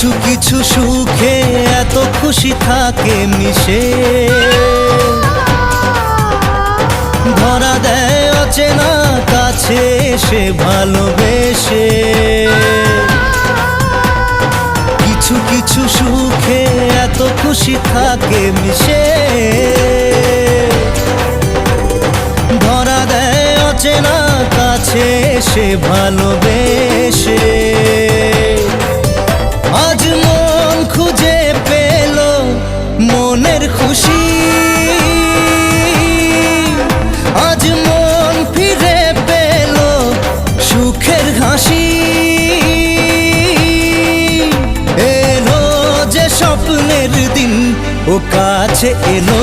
কিছু কিছু সুখে এত খুশি থাকে মিশে, ধরা দেয় অচেনা কাছে এসে ভালোবেসে। কিছু কিছু সুখে এত খুশি থাকে মিশে, ধরা দেয় অচেনা কাছে এসে ভালোবেসে। আজ মন খুঁজে পেল মনের খুশি, আজ মন ফিরে পেল সুখের হাসি। এলো যে স্বপ্নের দিন ও কাছে এলো।